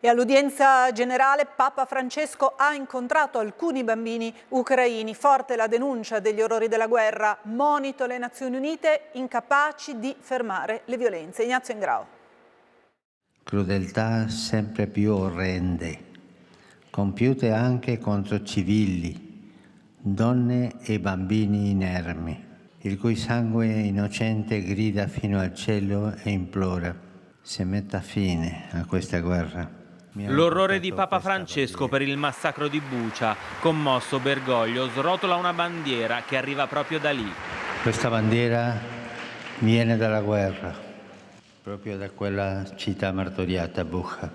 E all'udienza generale Papa Francesco ha incontrato alcuni bambini ucraini. Forte la denuncia degli orrori della guerra, monito le Nazioni Unite incapaci di fermare le violenze. Ignazio Ingrao. Crudeltà sempre più orrende, compiute anche contro civili, donne e bambini inermi, il cui sangue innocente grida fino al cielo e implora: si metta fine a questa guerra. L'orrore di Papa Francesco per il massacro di Bucha. Commosso Bergoglio srotola una bandiera che arriva proprio da lì. Questa bandiera viene dalla guerra, proprio da quella città martoriata, Bucha.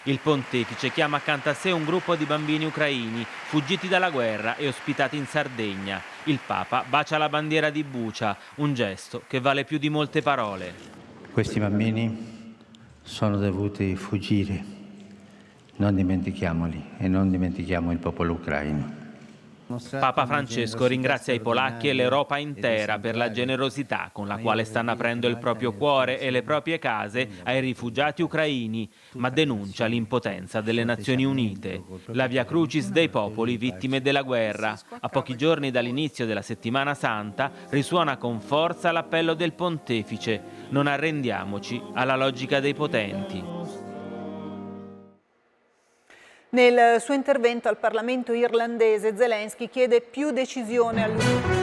Il pontefice chiama accanto a sé un gruppo di bambini ucraini fuggiti dalla guerra e ospitati in Sardegna. Il Papa bacia la bandiera di Bucha, un gesto che vale più di molte parole. Questi bambini sono dovuti fuggire. Non dimentichiamoli e non dimentichiamo il popolo ucraino. Papa Francesco ringrazia i polacchi e l'Europa intera per la generosità con la quale stanno aprendo il proprio cuore e le proprie case ai rifugiati ucraini, ma denuncia l'impotenza delle Nazioni Unite. La Via Crucis dei popoli vittime della guerra. A pochi giorni dall'inizio della Settimana Santa risuona con forza l'appello del Pontefice: non arrendiamoci alla logica dei potenti. Nel suo intervento al Parlamento irlandese, Zelensky chiede più decisione all'Unione.